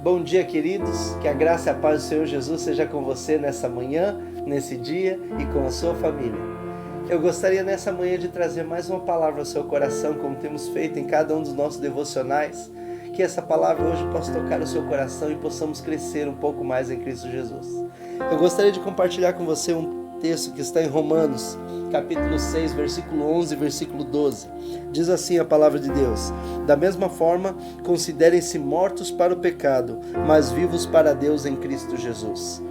Bom dia, queridos, que a graça e a paz do Senhor Jesus seja com você nessa manhã, nesse dia e com a sua família. Eu gostaria nessa manhã de trazer mais uma palavra ao seu coração, como temos feito em cada um dos nossos devocionais, que essa palavra hoje possa tocar o seu coração e possamos crescer um pouco mais em Cristo Jesus. Eu gostaria de compartilhar com você um texto que está em Romanos, capítulo 6, versículo 11 e versículo 12. Diz assim a palavra de Deus: da mesma forma, considerem-se mortos para o pecado, mas vivos para Deus em Cristo Jesus.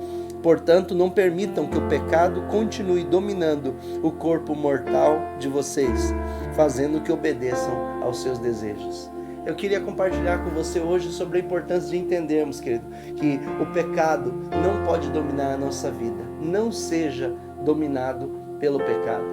Portanto, não permitam que o pecado continue dominando o corpo mortal de vocês, fazendo que obedeçam aos seus desejos. Eu queria compartilhar com você hoje sobre a importância de entendermos, querido, que o pecado não pode dominar a nossa vida. Não seja dominado pelo pecado.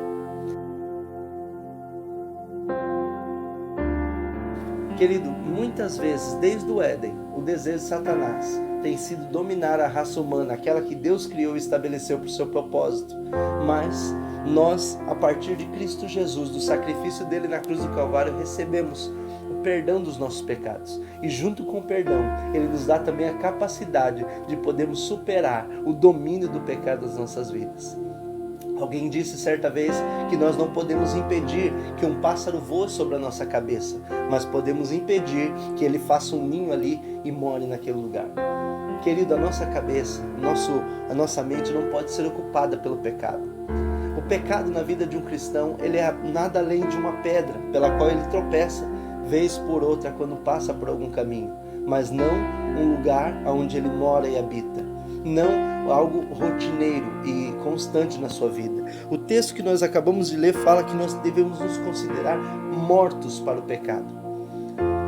Querido, muitas vezes, desde o Éden, o desejo de Satanás tem sido dominar a raça humana, aquela que Deus criou e estabeleceu para o seu propósito. Mas nós, a partir de Cristo Jesus, do sacrifício dele na cruz do Calvário, recebemos o perdão dos nossos pecados. E junto com o perdão, ele nos dá também a capacidade de podermos superar o domínio do pecado das nossas vidas. Alguém disse certa vez que nós não podemos impedir que um pássaro voe sobre a nossa cabeça, mas podemos impedir que ele faça um ninho ali e more naquele lugar. Querido, a nossa cabeça, a nossa mente não pode ser ocupada pelo pecado. O pecado na vida de um cristão, ele é nada além de uma pedra pela qual ele tropeça, vez por outra, quando passa por algum caminho, mas não um lugar onde ele mora e habita. Não algo rotineiro e constante na sua vida. O texto que nós acabamos de ler fala que nós devemos nos considerar mortos para o pecado.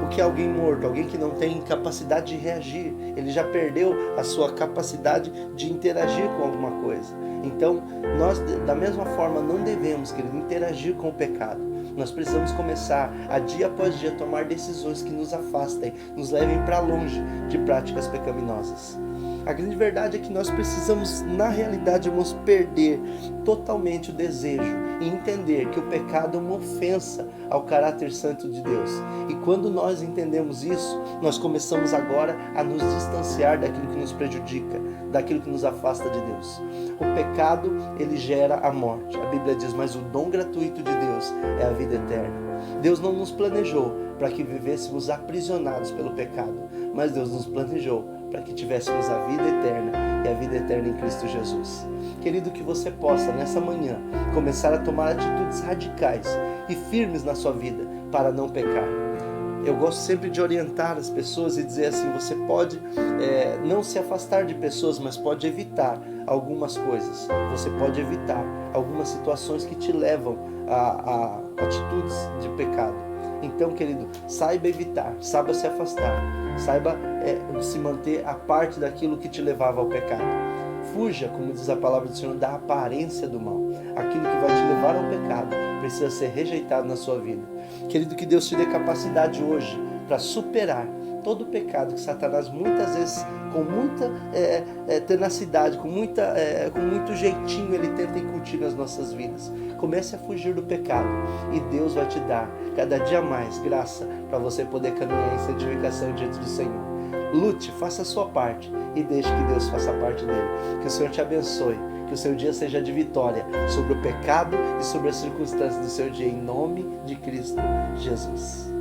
O que é alguém morto? Alguém que não tem capacidade de reagir. Ele já perdeu a sua capacidade de interagir com alguma coisa. Então, nós da mesma forma não devemos, querido, interagir com o pecado. Nós precisamos começar a dia após dia tomar decisões que nos afastem, nos levem para longe de práticas pecaminosas. A grande verdade é que nós precisamos, na realidade, irmãos, perder totalmente o desejo e entender que o pecado é uma ofensa ao caráter santo de Deus. E quando nós entendemos isso, nós começamos agora a nos distanciar daquilo que nos prejudica, daquilo que nos afasta de Deus. O pecado, ele gera a morte. A Bíblia diz, mas o dom gratuito de Deus é a vida eterna. Deus não nos planejou para que vivêssemos aprisionados pelo pecado, mas Deus nos planejou para que tivéssemos a vida eterna e a vida eterna em Cristo Jesus. Querido, que você possa nessa manhã começar a tomar atitudes radicais e firmes na sua vida para não pecar. Eu gosto sempre de orientar as pessoas e dizer assim, você pode não se afastar de pessoas, mas pode evitar algumas coisas. Você pode evitar algumas situações que te levam a atitudes de pecado. Então, querido, saiba evitar, saiba se afastar, saiba se manter a parte daquilo que te levava ao pecado. Fuja, como diz a palavra do Senhor, da aparência do mal. Aquilo que vai te levar ao pecado precisa ser rejeitado na sua vida. Querido, que Deus te dê capacidade hoje para superar todo o pecado que Satanás muitas vezes, com muita tenacidade, com muito jeitinho, ele tenta incutir nas nossas vidas. Comece a fugir do pecado e Deus vai te dar cada dia mais graça para você poder caminhar em santificação diante do Senhor. Lute, faça a sua parte e deixe que Deus faça a parte dele. Que o Senhor te abençoe, que o seu dia seja de vitória sobre o pecado e sobre as circunstâncias do seu dia, em nome de Cristo Jesus.